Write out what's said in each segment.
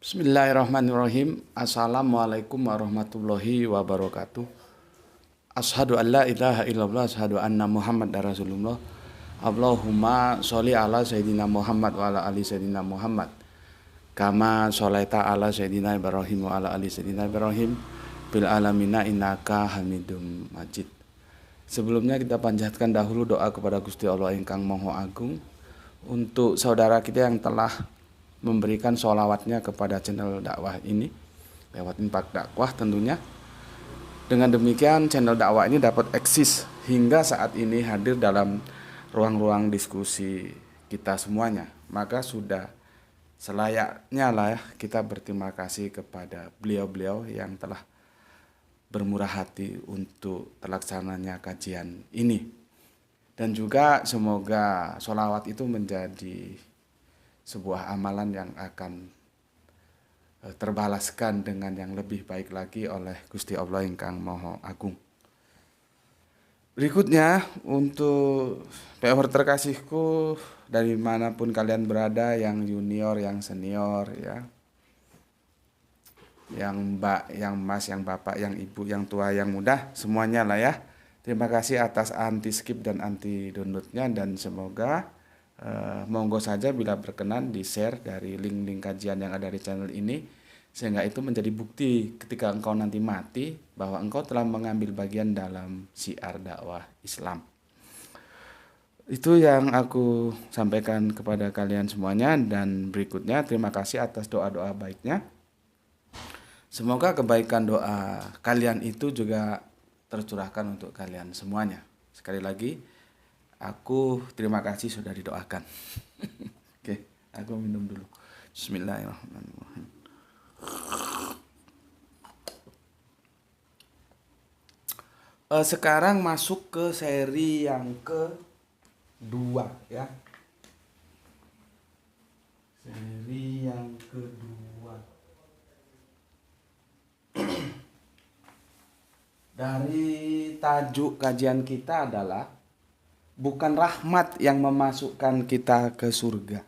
Bismillahirrahmanirrahim. Assalamualaikum warahmatullahi wabarakatuh. Asyhadu an la ilaha illallah, asyhadu anna Muhammadar Rasulullah. Allahumma sholli ala sayyidina Muhammad wa ala ali sayyidina Muhammad. Kama sholaita ala sayyidina Ibrahim wa ala ali sayyidina Ibrahim bil alamina innaka Hamidum Majid. Sebelumnya kita panjatkan dahulu doa kepada Gusti Allah ingkang Maha Agung untuk saudara kita yang telah memberikan sholawatnya kepada channel dakwah ini lewat Impak Dakwah tentunya. Dengan demikian channel dakwah ini dapat eksis hingga saat ini hadir dalam ruang-ruang diskusi kita semuanya. Maka sudah selayaknya lah ya kita berterima kasih kepada beliau-beliau yang telah bermurah hati untuk terlaksananya kajian ini. Dan juga semoga sholawat itu menjadi sebuah amalan yang akan terbalaskan dengan yang lebih baik lagi oleh Gusti Allah ingkang Maha Agung. Berikutnya untuk PFR terkasihku dari manapun kalian berada, yang junior, yang senior ya, yang mbak, yang mas, yang bapak, yang ibu, yang tua, yang muda, semuanya lah ya. Terima kasih atas anti skip dan anti downloadnya, dan semoga monggo saja bila berkenan di share dari link-link kajian yang ada di channel ini, sehingga itu menjadi bukti ketika engkau nanti mati bahwa engkau telah mengambil bagian dalam syiar dakwah Islam. Itu yang aku sampaikan kepada kalian semuanya, dan berikutnya terima kasih atas doa-doa baiknya. Semoga kebaikan doa kalian itu juga tercurahkan untuk kalian semuanya. Sekali lagi aku terima kasih sudah didoakan. Oke, aku minum dulu. Bismillahirrahmanirrahim. Sekarang masuk ke seri yang kedua ya. Seri yang kedua. Dari tajuk kajian kita adalah bukan rahmat yang memasukkan kita ke surga.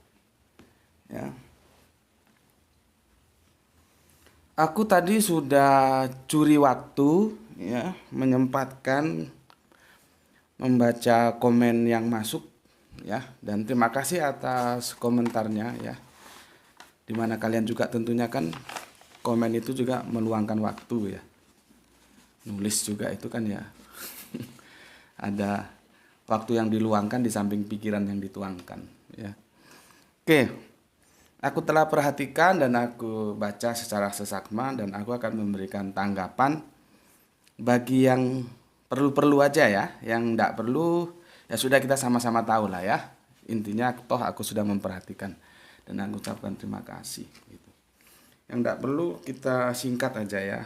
Ya. Aku tadi sudah curi waktu ya, menyempatkan membaca komen yang masuk ya, dan terima kasih atas komentarnya ya. Dimana kalian juga tentunya kan komen itu juga meluangkan waktu ya. Nulis juga itu kan ya. Ada waktu yang diluangkan di samping pikiran yang dituangkan ya. Oke, aku telah perhatikan dan aku baca secara seksama, dan aku akan memberikan tanggapan bagi yang perlu-perlu aja ya. Yang tidak perlu ya sudah, kita sama-sama tahu lah ya. Intinya toh aku sudah memperhatikan dan aku ucapkan terima kasih gitu. Yang tidak perlu kita singkat aja ya.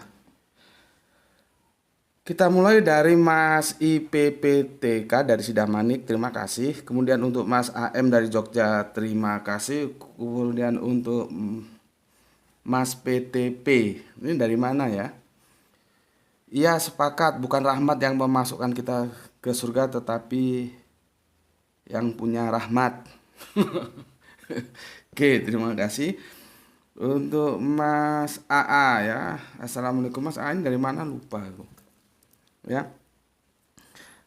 Kita mulai dari Mas IPPTK dari Sidamanik, terima kasih. Kemudian untuk Mas AM dari Jogja, terima kasih. Kemudian untuk Mas PTP, ini dari mana ya? Iya, sepakat, bukan rahmat yang memasukkan kita ke surga, tetapi yang punya rahmat. Oke, terima kasih. Untuk Mas AA ya, Assalamualaikum Mas AA, ini dari mana lupa aku. Ya,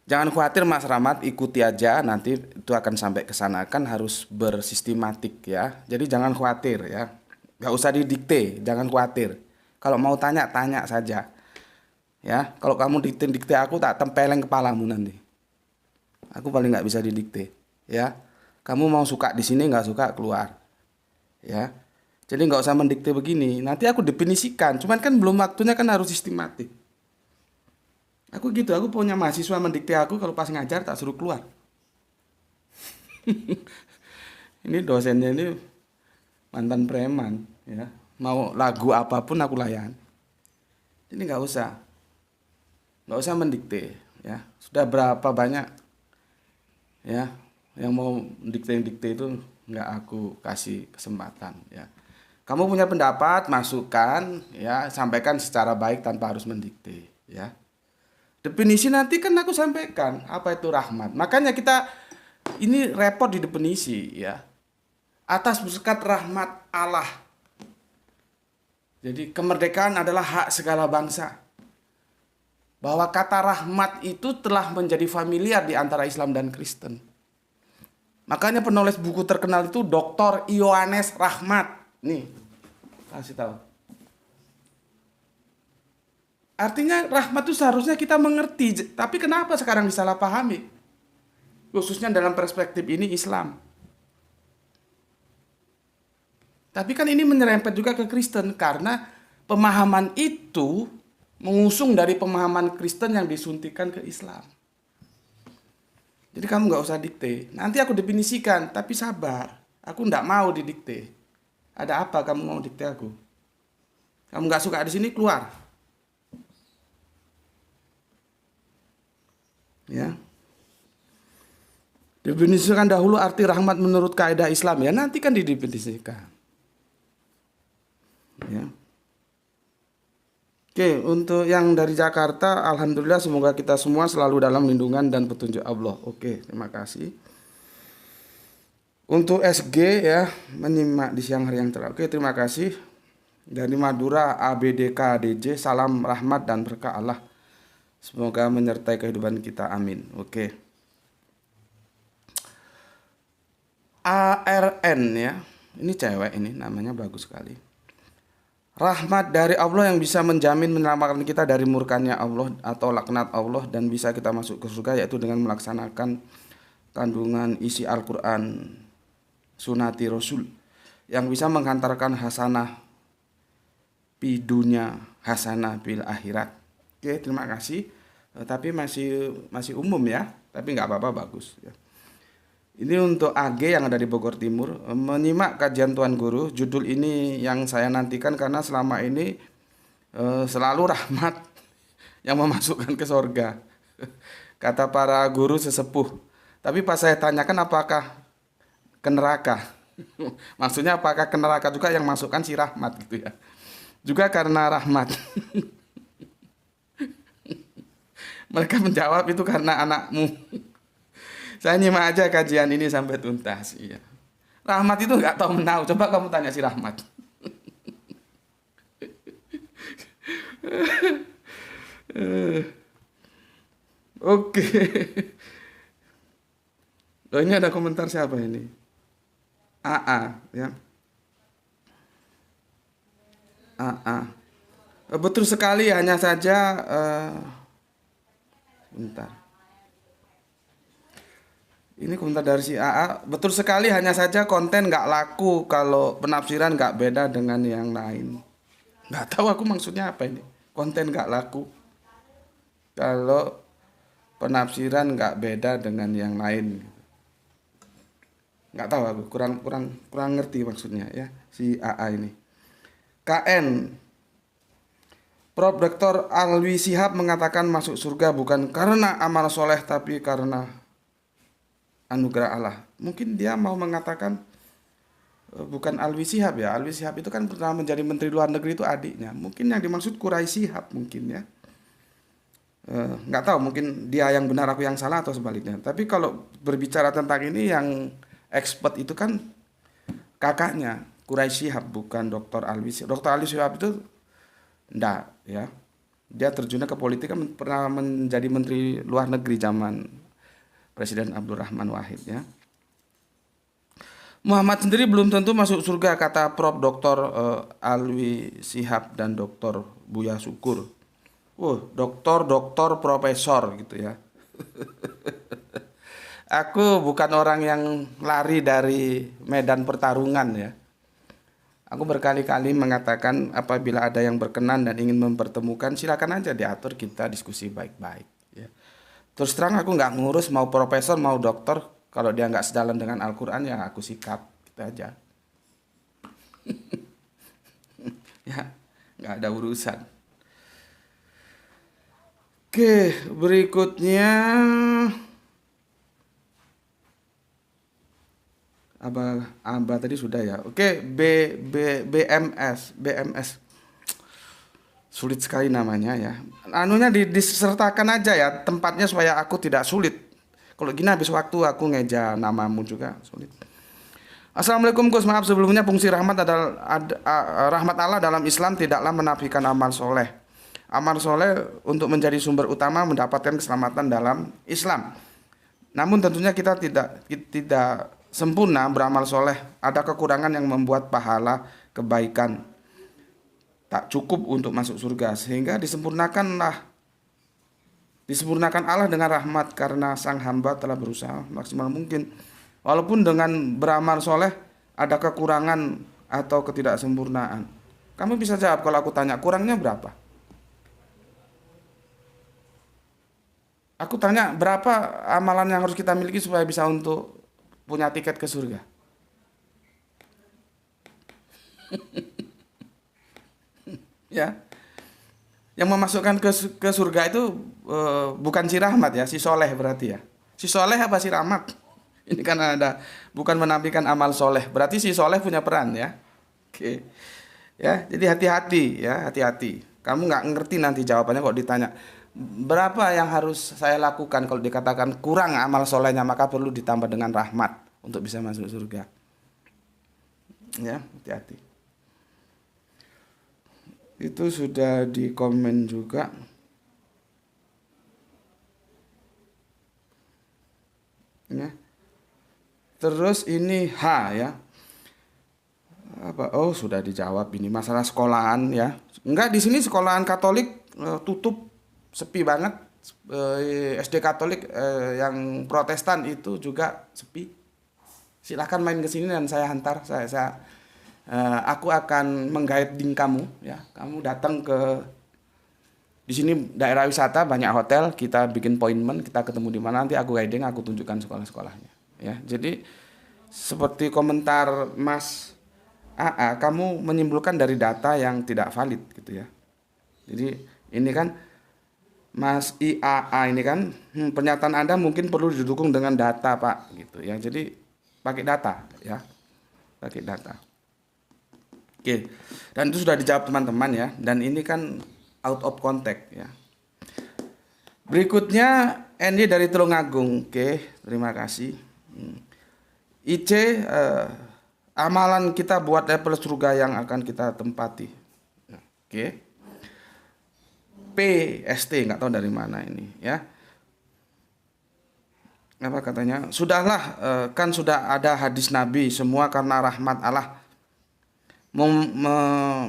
jangan khawatir Mas Rahmat, ikuti aja, nanti itu akan sampai ke sana, kan harus bersistematik ya. Jadi jangan khawatir ya, nggak usah didikte, jangan khawatir. Kalau mau tanya, tanya saja ya. Kalau kamu dikte aku tak tempeleng kepalamu nanti. Aku paling nggak bisa didikte ya. Kamu mau suka di sini, nggak suka keluar ya. Jadi nggak usah mendikte begini, nanti aku definisikan. Cuman kan belum waktunya, kan harus sistematik. Aku gitu, aku punya mahasiswa mendikte aku, kalau pas ngajar tak suruh keluar. Ini dosennya ini mantan preman ya. Mau lagu apapun aku layan. Jadi nggak usah mendikte ya. Sudah berapa banyak ya yang mau dikte itu, nggak aku kasih kesempatan ya. Kamu punya pendapat, masukkan ya, sampaikan secara baik tanpa harus mendikte ya. Definisi nanti kan aku sampaikan apa itu rahmat. Makanya kita ini repot di definisi ya. Atas berkat rahmat Allah Jadi kemerdekaan adalah hak segala bangsa. Bahwa kata rahmat itu telah menjadi familiar di antara Islam dan Kristen. Makanya penulis buku terkenal itu Dr. Ioannes Rahmat. Nih, kasih tahu. Artinya rahmat itu seharusnya kita mengerti. Tapi kenapa sekarang disalahpahami? Khususnya dalam perspektif ini Islam. Tapi kan ini menyerempet juga ke Kristen. Karena pemahaman itu mengusung dari pemahaman Kristen yang disuntikan ke Islam. Jadi kamu nggak usah dikte. Nanti aku definisikan, tapi sabar. Aku nggak mau didikte. Ada apa kamu mau dikte aku? Kamu nggak suka di sini, keluar. Ya. Definisikan dahulu arti rahmat menurut kaidah Islam. Ya nanti kan didefinisikan. Ya. Oke, untuk yang dari Jakarta, alhamdulillah semoga kita semua selalu dalam lindungan dan petunjuk Allah. Oke, terima kasih. Untuk SG ya, menyimak di siang hari yang cerah. Oke, terima kasih. Dari Madura ABDK DJ, salam rahmat dan berkah Allah. Semoga menyertai kehidupan kita, amin. Oke. ARN ya, ini cewek ini namanya bagus sekali. Rahmat dari Allah yang bisa menjamin menyelamatkan kita dari murkanya Allah atau laknat Allah dan bisa kita masuk ke surga yaitu dengan melaksanakan kandungan isi Al-Quran sunati Rasul yang bisa menghantarkan hasanah pi dunya hasanah bil akhirat. Oke, terima kasih. Tapi masih umum ya, tapi nggak apa-apa, bagus ya. Ini untuk AG yang ada di Bogor Timur. Menyimak kajian Tuan Guru. Judul ini yang saya nantikan karena selama ini selalu rahmat yang memasukkan ke sorga. Kata para guru sesepuh. Tapi pas saya tanyakan apakah ke neraka. Maksudnya apakah ke neraka juga yang masukkan si rahmat gitu ya. Juga karena rahmat. Mereka menjawab itu karena anakmu. Saya nyimak aja kajian ini sampai tuntas. Iya. Rahmat itu nggak tahu menau. Coba kamu tanya si Rahmat. Oke. Oh, ini ada komentar siapa ini? AA ya. AA. Betul sekali, hanya saja bentar. Ini komentar dari si AA. Betul sekali, hanya saja konten nggak laku kalau penafsiran nggak beda dengan yang lain. Nggak tahu aku maksudnya apa ini. Konten nggak laku kalau penafsiran nggak beda dengan yang lain. Nggak tahu aku, kurang ngerti maksudnya ya si AA ini. KN. Prof. Dr. Alwi Shihab mengatakan masuk surga bukan karena amal soleh tapi karena anugerah Allah. Mungkin dia mau mengatakan bukan Alwi Shihab ya. Alwi Shihab itu kan pernah menjadi Menteri Luar Negeri, itu adiknya. Mungkin yang dimaksud Quraisy Shihab mungkin ya. Nggak tahu, mungkin dia yang benar aku yang salah atau sebaliknya. Tapi kalau berbicara tentang ini yang expert itu kan kakaknya Quraisy Shihab, bukan Dr. Alwi Shihab. Dr. Alwi Shihab itu enggak ya. Dia terjunnya ke politik kan pernah menjadi Menteri Luar Negeri zaman Presiden Abdurrahman Wahid ya. Muhammad sendiri belum tentu masuk surga, kata Prof. Dr. Alwi Shihab dan Dr. Buya Syukur. Doktor, profesor gitu ya. Aku bukan orang yang lari dari medan pertarungan ya. Aku berkali-kali mengatakan apabila ada yang berkenan dan ingin mempertemukan, silakan aja diatur, kita diskusi baik-baik ya. Terus terang aku nggak ngurus mau profesor mau dokter, kalau dia nggak sejalan dengan Al-Quran ya aku sikat gitu aja. Ya nggak ada urusan. Oke, berikutnya Aba tadi sudah ya. Oke, BMS sulit sekali namanya ya. Anunya disertakan aja ya tempatnya supaya aku tidak sulit. Kalau gini habis waktu aku ngeja namamu juga sulit. Assalamualaikum Gus, maaf sebelumnya fungsi rahmat adalah rahmat Allah dalam Islam tidaklah menafikan amal soleh. Amal soleh untuk menjadi sumber utama mendapatkan keselamatan dalam Islam. Namun tentunya kita tidak sempurna beramal soleh. Ada kekurangan yang membuat pahala kebaikan tak cukup untuk masuk surga, sehingga disempurnakan Allah dengan rahmat karena sang hamba telah berusaha maksimal mungkin. Walaupun dengan beramal soleh ada kekurangan atau ketidaksempurnaan. Kamu bisa jawab kalau aku tanya kurangnya berapa? Aku tanya berapa amalan yang harus kita miliki supaya bisa untuk punya tiket ke surga? Ya, yang memasukkan ke surga itu bukan si rahmat ya, si soleh berarti ya. Si soleh apa si rahmat? Ini kan ada bukan menampilkan amal soleh, berarti si soleh punya peran ya. Oke, ya jadi hati-hati ya, hati-hati. Kamu nggak ngerti nanti jawabannya kok ditanya berapa yang harus saya lakukan. Kalau dikatakan kurang amal solehnya, maka perlu ditambah dengan rahmat untuk bisa masuk surga. Ya, hati-hati. Itu sudah di komen juga. Ya. Terus ini H ya. Apa? Oh, sudah dijawab ini masalah sekolahan ya. Enggak, di sini sekolahan Katolik tutup, sepi banget. SD Katolik yang Protestan itu juga sepi. Silahkan main ke sini dan saya hantar. Aku akan mengguiding kamu ya. Kamu datang ke di sini daerah wisata, banyak hotel, kita bikin appointment, kita ketemu di mana, nanti aku guiding, aku tunjukkan sekolah-sekolahnya. Ya, jadi seperti komentar Mas AA, kamu menyimpulkan dari data yang tidak valid gitu ya. Jadi ini kan Mas IAA ini kan pernyataan Anda mungkin perlu didukung dengan data Pak gitu ya. Jadi pakai data ya, pakai data. Oke, dan itu sudah dijawab teman-teman ya. Dan ini kan out of context ya. Berikutnya NY dari Tulungagung. Oke, terima kasih. IC amalan kita buat level surga yang akan kita tempati. Oke. PST nggak tahu dari mana ini ya. Apa katanya? Sudahlah, kan sudah ada hadis Nabi, semua karena rahmat Allah.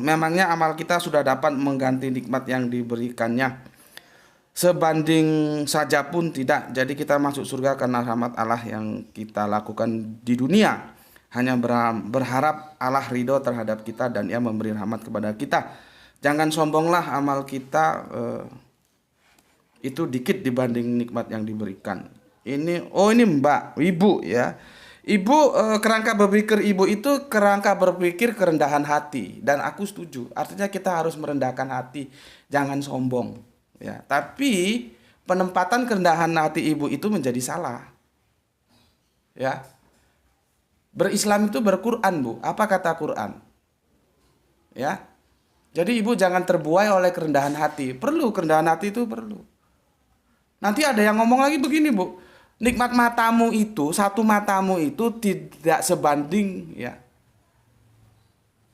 Memangnya amal kita sudah dapat mengganti nikmat yang diberikannya? Sebanding saja pun tidak. Jadi kita masuk surga karena rahmat Allah yang kita lakukan di dunia. Hanya berharap Allah ridho terhadap kita dan Ia memberi rahmat kepada kita. Jangan sombonglah, amal kita itu dikit dibanding nikmat yang diberikan. Ini Mbak, Ibu ya. Ibu, kerangka berpikir Ibu itu kerangka berpikir kerendahan hati. Dan aku setuju. Artinya kita harus merendahkan hati. Jangan sombong. Ya, tapi penempatan kerendahan hati Ibu itu menjadi salah. Ya. Berislam itu berquran, Bu. Apa kata Quran? Ya. Jadi Ibu jangan terbuai oleh kerendahan hati. Perlu kerendahan hati itu perlu. Nanti ada yang ngomong lagi begini, Bu. Nikmat matamu itu, satu matamu itu tidak sebanding ya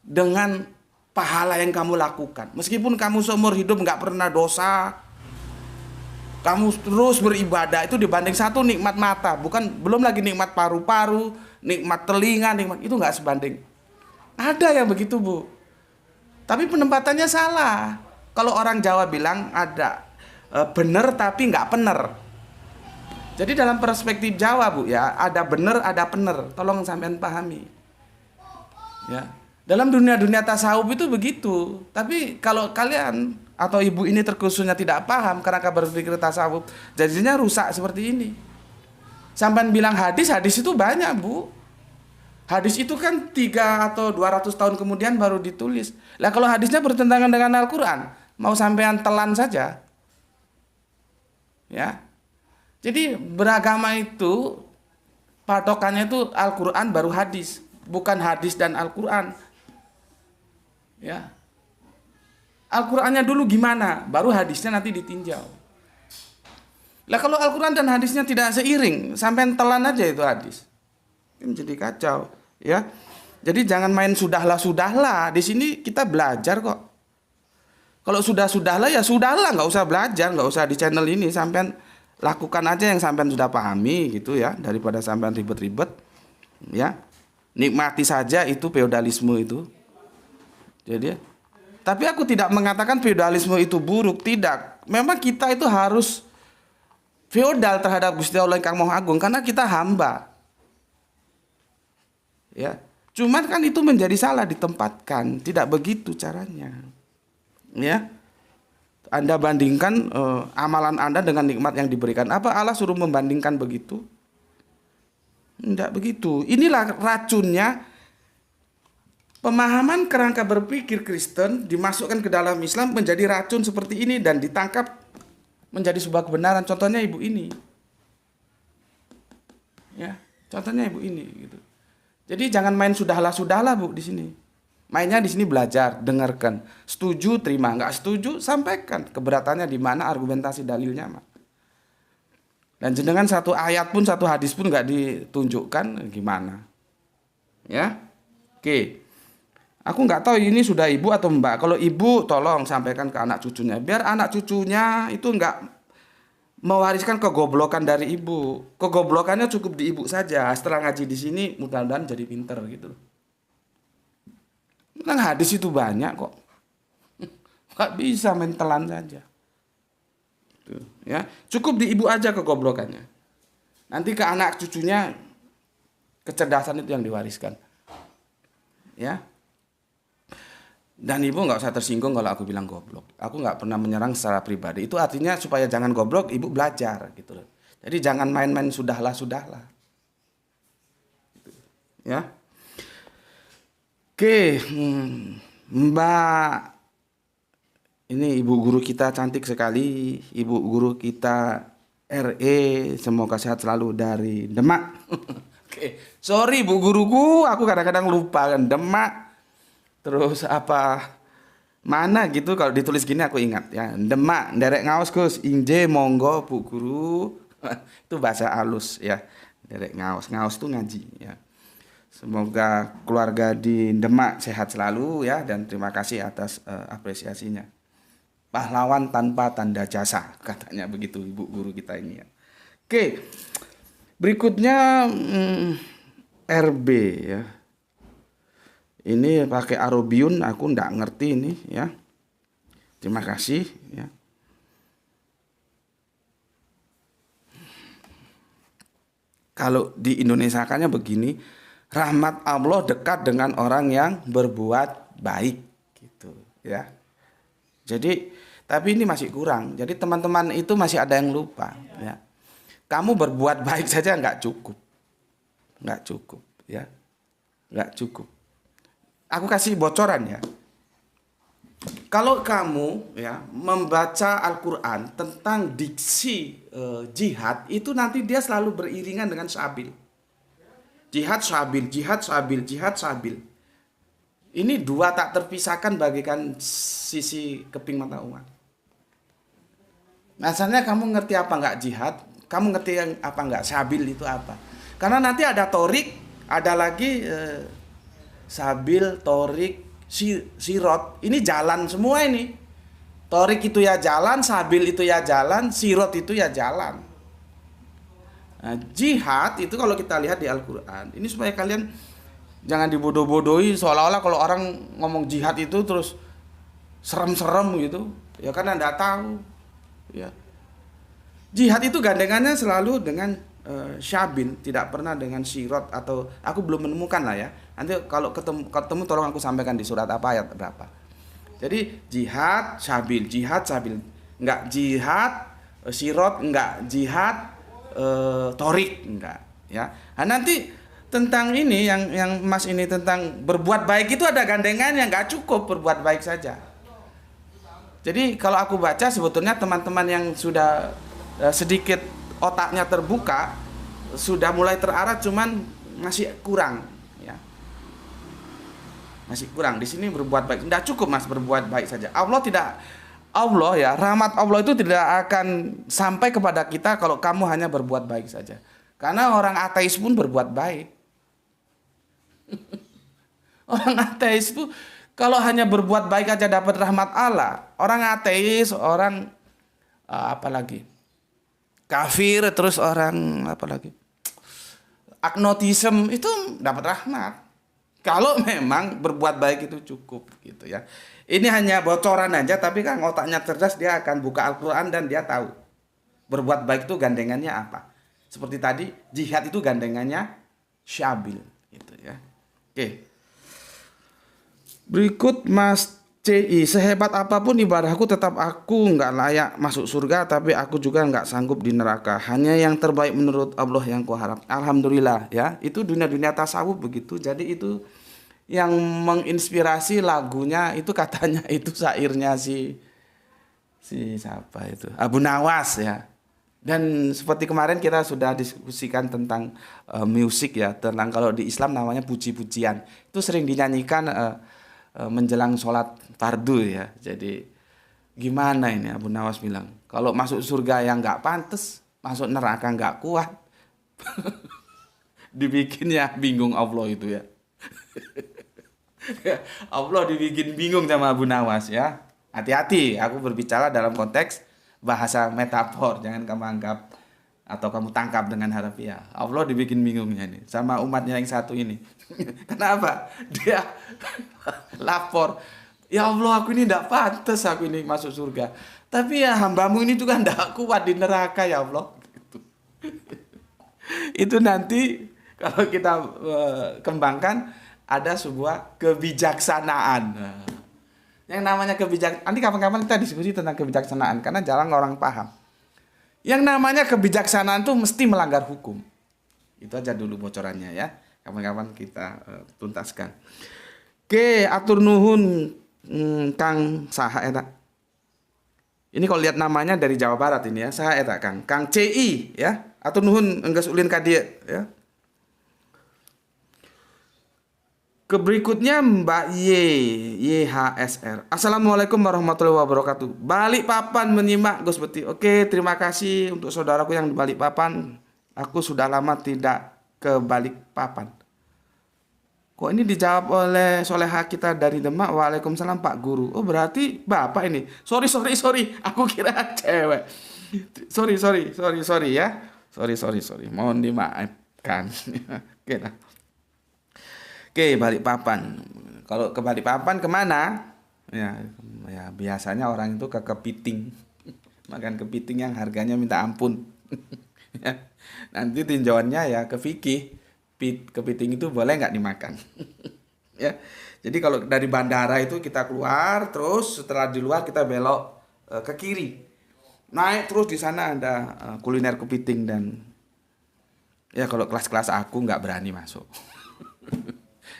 dengan pahala yang kamu lakukan. Meskipun kamu seumur hidup nggak pernah dosa, kamu terus beribadah, itu dibanding satu nikmat mata. Belum lagi nikmat paru-paru, nikmat telinga, itu nggak sebanding. Ada yang begitu, Bu. Tapi penempatannya salah. Kalau orang Jawa bilang ada bener tapi nggak pener. Jadi dalam perspektif Jawa, Bu ya, ada bener, ada pener. Tolong sampean pahami. Ya. Dalam dunia tasawuf itu begitu. Tapi kalau kalian atau ibu ini terkhususnya tidak paham karena berpikir tasawuf, jadinya rusak seperti ini. Sampean bilang hadis itu banyak, Bu. Hadis itu kan 3 atau 200 tahun kemudian baru ditulis. Lah kalau hadisnya bertentangan dengan Al-Qur'an, mau sampean telan saja. Ya. Jadi beragama itu patokannya itu Al-Qur'an baru hadis, bukan hadis dan Al-Qur'an. Ya. Al-Qur'annya dulu gimana, baru hadisnya nanti ditinjau. Lah kalau Al-Qur'an dan hadisnya tidak seiring, sampai telan aja itu hadis. Ini jadi kacau. Ya. Jadi jangan main sudahlah. Di sini kita belajar kok. Kalau sudahlah ya sudahlah, nggak usah belajar, nggak usah di channel ini. Sampean lakukan aja yang sampean sudah pahami gitu ya, daripada sampean ribet-ribet. Ya. Nikmati saja itu feodalisme itu. Jadi tapi aku tidak mengatakan feodalisme itu buruk, tidak. Memang kita itu harus feodal terhadap Gusti Allah Kang Maha Agung karena kita hamba. Ya. Cuman kan itu menjadi salah ditempatkan, tidak begitu caranya. Ya. Anda bandingkan amalan Anda dengan nikmat yang diberikan. Apa Allah suruh membandingkan begitu? Tidak begitu. Inilah racunnya pemahaman kerangka berpikir Kristen dimasukkan ke dalam Islam menjadi racun seperti ini dan ditangkap menjadi sebuah kebenaran. Contohnya ibu ini. Ya, contohnya ibu ini gitu. Jadi jangan main sudahlah Bu di sini. Mainnya di sini belajar, dengarkan. Setuju terima, enggak setuju sampaikan keberatannya di mana, argumentasi dalilnya mah. Dan jenengan satu ayat pun satu hadis pun enggak ditunjukkan gimana. Ya. Oke. Aku nggak tahu ini sudah ibu atau mbak. Kalau ibu tolong sampaikan ke anak cucunya. Biar anak cucunya itu nggak mewariskan kegoblokan dari ibu. Kegoblokannya cukup di ibu saja. Setelah ngaji di sini mudah-mudahan jadi pinter gitu. Kan hadis itu banyak kok. Nggak bisa mentelan saja. Tuh, ya. Cukup di ibu aja kegoblokannya. Nanti ke anak cucunya kecerdasan itu yang diwariskan. Ya. Dan ibu nggak usah tersinggung kalau aku bilang goblok. Aku nggak pernah menyerang secara pribadi. Itu artinya supaya jangan goblok, ibu belajar gitu. Jadi jangan main-main sudahlah. Gitu. Ya. Oke, Mbak, ini ibu guru kita cantik sekali. Ibu guru kita RE, semoga sehat selalu dari Demak. Oke, sorry bu guruku, aku kadang-kadang lupa kan Demak. Terus apa mana gitu kalau ditulis gini aku ingat ya. Demak, nderek ngaos Gus, inje monggo Bu Guru. Itu bahasa halus ya. Nderek ngaos tuh ngaji ya. Semoga keluarga di Demak sehat selalu ya dan terima kasih atas apresiasinya. Pahlawan tanpa tanda jasa katanya begitu Ibu Guru kita ini ya. Oke. Berikutnya RB ya. Ini pakai Arobiun, aku nggak ngerti ini ya. Terima kasih ya. Kalau di Indonesia-kannya begini, rahmat Allah dekat dengan orang yang berbuat baik gitu ya. Jadi tapi ini masih kurang. Jadi teman-teman itu masih ada yang lupa ya. Kamu berbuat baik saja nggak cukup ya. Nggak cukup. Aku kasih bocoran ya. Kalau kamu ya membaca Al-Quran tentang diksi jihad itu nanti dia selalu beriringan dengan sabil. Jihad sabil. Ini dua tak terpisahkan bagaikan sisi keping mata uang. Misalnya kamu ngerti apa enggak jihad, kamu ngerti yang apa enggak sabil itu apa. Karena nanti ada torik, ada lagi sabil, torik, sirot, ini jalan semua ini. Torik itu ya jalan, sabil itu ya jalan, sirot itu ya jalan. Nah, jihad itu kalau kita lihat di Al-Quran, ini supaya kalian jangan dibodoh-bodohi seolah-olah kalau orang ngomong jihad itu terus serem-serem gitu. Ya kan Anda tahu. Ya. Jihad itu gandengannya selalu dengan syabil, tidak pernah dengan sirot atau aku belum menemukan lah ya. Nanti kalau ketemu tolong aku sampaikan di surat apa ayat berapa. Jadi jihad sabil, enggak jihad sirot, enggak jihad torik, enggak ya. Nah, nanti tentang ini yang Mas ini tentang berbuat baik itu ada gandengannya, enggak cukup berbuat baik saja. Jadi kalau aku baca sebetulnya teman-teman yang sudah sedikit otaknya terbuka sudah mulai terarah, cuman masih kurang ya. Masih kurang. Di sini berbuat baik tidak cukup Mas, berbuat baik saja. Allah ya, rahmat Allah itu tidak akan sampai kepada kita kalau kamu hanya berbuat baik saja. Karena orang ateis pun berbuat baik. Orang ateis itu kalau hanya berbuat baik aja dapat rahmat Allah. Orang ateis, orang apa lagi? Kafir, terus orang apa lagi? Agnotisme itu dapat rahmat. Kalau memang berbuat baik itu cukup gitu ya. Ini hanya bocoran aja, tapi kan otaknya cerdas, dia akan buka Al-Quran dan dia tahu berbuat baik itu gandengannya apa. Seperti tadi jihad itu gandengannya syabil gitu ya. Oke. Berikut Mas CI, sehebat apapun ibadahku tetap aku nggak layak masuk surga, tapi aku juga nggak sanggup di neraka. Hanya yang terbaik menurut Allah yang kuharap. Alhamdulillah ya, itu dunia-dunia tasawuf begitu. Jadi itu yang menginspirasi lagunya itu katanya itu syairnya si siapa itu? Abu Nawas ya. Dan seperti kemarin kita sudah diskusikan tentang musik ya, tentang kalau di Islam namanya puji-pujian. Itu sering dinyanyikan menjelang sholat fardu ya. Jadi gimana ini Abu Nawas bilang, kalau masuk surga yang nggak pantas, masuk neraka nggak kuat. Dibikinnya bingung Allah itu ya. Allah dibikin bingung sama Abu Nawas ya. Hati-hati, aku berbicara dalam konteks bahasa metafor, jangan kamu anggap atau kamu tangkap dengan harfiah. Allah dibikin bingungnya nih sama umatnya yang satu ini. Kenapa? Dia lapor, ya Allah aku ini tidak pantas aku ini masuk surga. Tapi ya hambamu ini juga tidak kuat di neraka ya Allah. Gitu. Itu nanti kalau kita kembangkan ada sebuah kebijaksanaan. Yang namanya kebijaksanaan, nanti kapan-kapan kita diskusi tentang kebijaksanaan karena jarang orang paham. Yang namanya kebijaksanaan itu mesti melanggar hukum. Itu aja dulu bocorannya ya. Kapan-kapan kita tuntaskan. Oke, atur nuhun Kang saha eta. Ini kalau lihat namanya dari Jawa Barat ini ya, saha eta Kang. Kang CI ya. Atur nuhun enggeus ulin ka dieu ya. Berikutnya Mbak YHSR. Assalamualaikum warahmatullahi wabarakatuh. Balikpapan menyimak Gus Beti. Oke, terima kasih untuk saudaraku yang di Balikpapan. Aku sudah lama tidak ke Balikpapan. Kok ini dijawab oleh soleha kita dari Demak. Waalaikumsalam Pak Guru. Oh berarti Bapak ini. Sorry. Aku kira cewek. Sorry ya. Sorry. Mohon dimaafkan. Oke lah. Oke, Balikpapan. Kalau ke Balikpapan kemana? Ya biasanya orang itu ke kepiting. Makan kepiting yang harganya minta ampun. Nanti tinjauannya ya ke fikih. Kepiting itu boleh nggak dimakan? Ya. Jadi kalau dari bandara itu kita keluar, terus setelah di luar kita belok ke kiri. Naik terus di sana ada kuliner kepiting dan ya kalau kelas-kelas aku nggak berani masuk.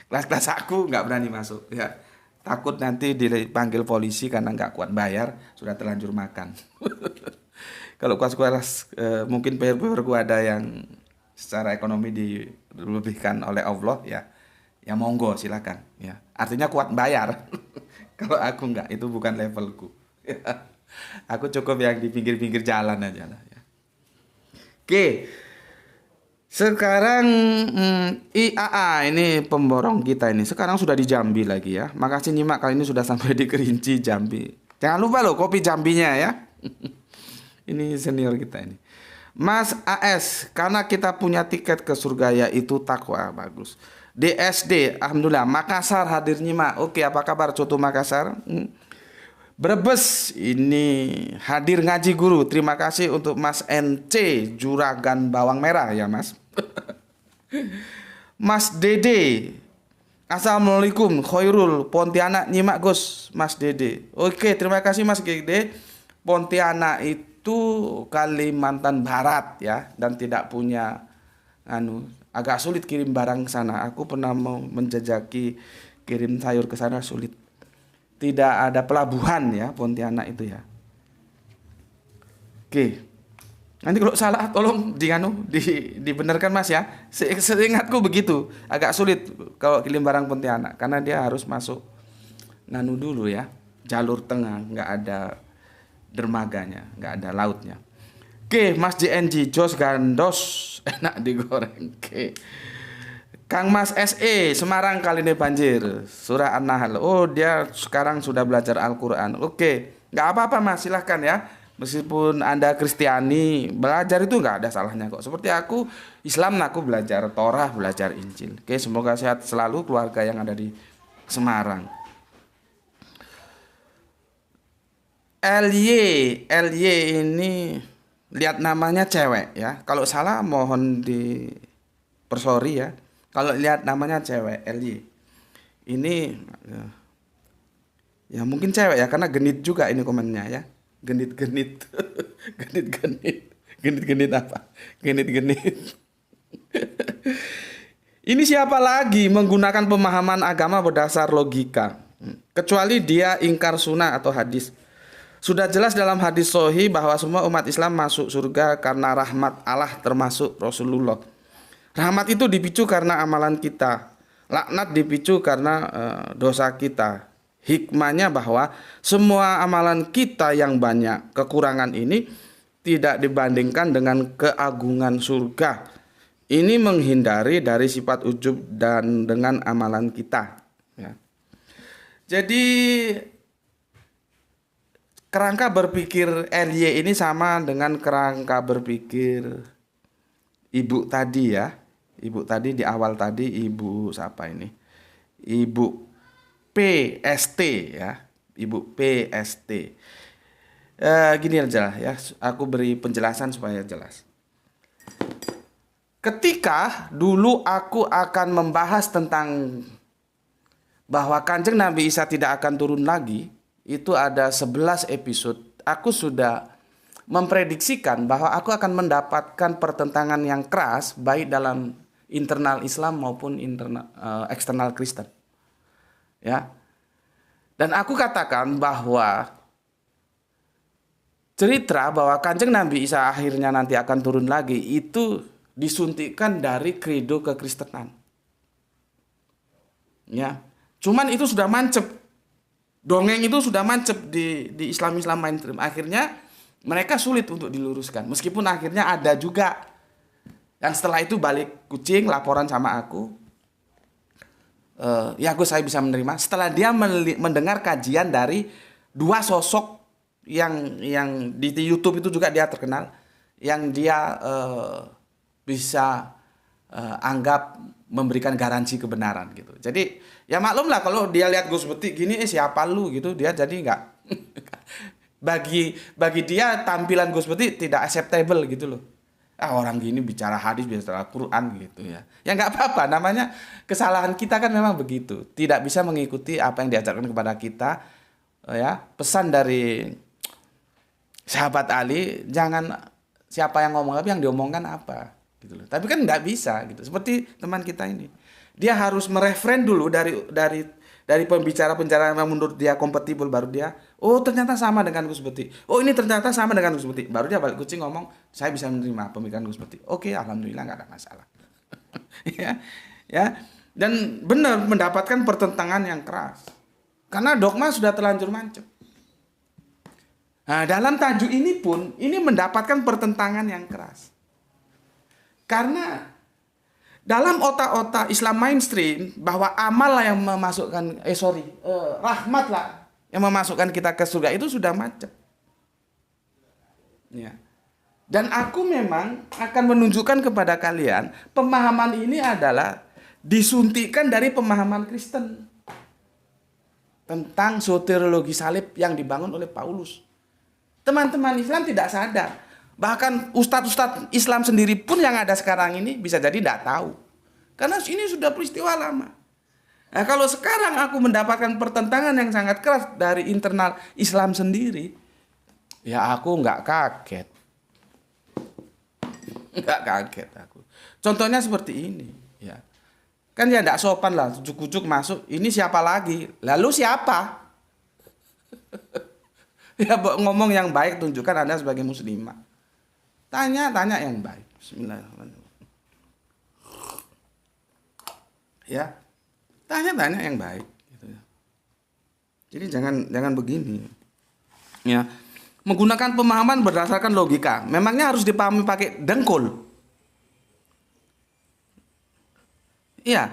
Kelas-kelas aku nggak berani masuk ya, takut nanti dipanggil polisi karena nggak kuat bayar, sudah terlanjur makan. Kalau kelas-kelas mungkin peer-peerku ada yang secara ekonomi dilebihkan oleh Allah ya monggo silakan ya, artinya kuat bayar. Kalau aku nggak, itu bukan levelku. Aku cukup yang di pinggir-pinggir jalan aja lah ya. Oke. Sekarang IAA ini pemborong kita ini sekarang sudah di Jambi lagi ya. Makasih nyimak, kali ini sudah sampai di Kerinci Jambi. Jangan lupa loh kopi Jambinya ya. Ini senior kita ini. Mas AS, karena kita punya tiket ke surga yaitu takwa, bagus. DSD, alhamdulillah. Makassar hadir nyimak. Oke, apa kabar Coto Makassar? Brebes ini hadir ngaji guru. Terima kasih untuk Mas NC Juragan Bawang Merah ya Mas. Mas Dede, assalamualaikum. Khairul Pontianak nyimak Gus. Mas Dede. Oke, terima kasih Mas Dede. Pontianak itu Kalimantan Barat ya, dan tidak punya agak sulit kirim barang ke sana. Aku pernah mau menjajaki kirim sayur ke sana, sulit. Tidak ada pelabuhan ya Pontianak itu ya. Oke. Nanti kalau salah tolong dibenarkan Mas ya. Seingatku begitu. Agak sulit kalau kirim barang Pontianak karena dia harus masuk dulu ya. Jalur tengah, nggak ada dermaganya, nggak ada lautnya. Oke, Mas JNG Jos Gandos enak digoreng. Oke. Kang Mas SE, Semarang kali ini banjir. Surah An-Nahl. Oh, dia sekarang sudah belajar Al-Quran. Oke, nggak apa-apa Mas, silahkan ya. Meskipun Anda Kristiani, belajar itu nggak ada salahnya kok. Seperti aku, Islam, aku belajar Torah, belajar Injil. Oke, semoga sehat selalu keluarga yang ada di Semarang. LY ini lihat namanya cewek ya. Kalau salah mohon dipersori ya. Kalau lihat namanya cewek LY. Ini ya mungkin cewek ya karena genit juga ini komennya ya. Genit-genit. Genit-genit. Genit-genit apa? Genit-genit. Ini siapa lagi menggunakan pemahaman agama berdasar logika? Kecuali dia ingkar sunnah atau hadis. Sudah jelas dalam hadis sahih bahwa semua umat Islam masuk surga karena rahmat Allah termasuk Rasulullah. Rahmat itu dipicu karena amalan kita. Laknat dipicu karena dosa kita. Hikmahnya bahwa semua amalan kita yang banyak kekurangan ini tidak dibandingkan dengan keagungan surga. Ini menghindari dari sifat ujub dan dengan amalan kita. Ya. Jadi kerangka berpikir LY ini sama dengan kerangka berpikir ibu tadi ya. Ibu tadi di awal tadi ibu siapa ini? Ibu PST ya. Ibu PST. Gini aja ya, aku beri penjelasan supaya jelas. Ketika dulu aku akan membahas tentang bahwa Kanjeng Nabi Isa tidak akan turun lagi, itu ada 11 episode. Aku sudah memprediksikan bahwa aku akan mendapatkan pertentangan yang keras baik dalam internal Islam maupun eksternal Kristen. Ya. Dan aku katakan bahwa cerita bahwa Kanjeng Nabi Isa akhirnya nanti akan turun lagi itu disuntikkan dari kredo kekristenan. Ya. Cuman itu sudah mancep. Dongeng itu sudah mancep di Islam-Islam mainstream. Akhirnya mereka sulit untuk diluruskan. Meskipun akhirnya ada juga yang setelah itu balik kucing laporan sama aku. Ya saya bisa menerima. Setelah dia mendengar kajian dari dua sosok yang di YouTube itu juga dia terkenal. Yang dia bisa anggap memberikan garansi kebenaran gitu. Jadi ya maklum lah kalau dia lihat Gus Betik gini siapa lu gitu, dia jadi nggak bagi dia tampilan Gus Betik tidak acceptable gitu loh. Orang gini bicara hadis bicara Quran gitu ya. Ya nggak apa-apa, namanya kesalahan kita kan memang begitu. Tidak bisa mengikuti apa yang diajarkan kepada kita ya. Pesan dari sahabat Ali, jangan siapa yang ngomong apa yang diomongkan apa gitu loh. Tapi kan nggak bisa gitu. Seperti teman kita ini. Dia harus mereferen dulu dari pembicara-pembicara yang menurut dia kompatibel, baru dia ternyata sama dengan Gus Betik. Ini ternyata sama dengan Gus Betik. Baru dia balik kucing ngomong, saya bisa menerima pemikiran Gus Betik. Oke, alhamdulillah nggak ada masalah. ya. Dan benar mendapatkan pertentangan yang keras. Karena dogma sudah terlanjur mancep. Nah, dalam tajuk ini pun ini mendapatkan pertentangan yang keras. Karena dalam otak-otak Islam mainstream bahwa amal lah yang memasukkan rahmat lah yang memasukkan kita ke surga itu sudah macet. Ya. Dan aku memang akan menunjukkan kepada kalian pemahaman ini adalah disuntikkan dari pemahaman Kristen tentang soteriologi salib yang dibangun oleh Paulus. Teman-teman Islam tidak sadar. Bahkan ustadz-ustadz Islam sendiri pun yang ada sekarang ini bisa jadi tidak tahu. Karena ini sudah peristiwa lama. Nah, kalau sekarang aku mendapatkan pertentangan yang sangat keras dari internal Islam sendiri, ya aku nggak kaget. Nggak kaget aku. Contohnya seperti ini. Ya. Kan ya tidak sopan lah, ujuk-ujuk masuk. Ini siapa lagi? Lalu siapa? Ya ngomong yang baik, tunjukkan Anda sebagai muslimah. Tanya yang baik. Bismillahirrahmanirrahim. Ya, tanya yang baik. Gitu ya. Jadi jangan begini. Ya, menggunakan pemahaman berdasarkan logika. Memangnya harus dipahami pakai dengkul. Iya.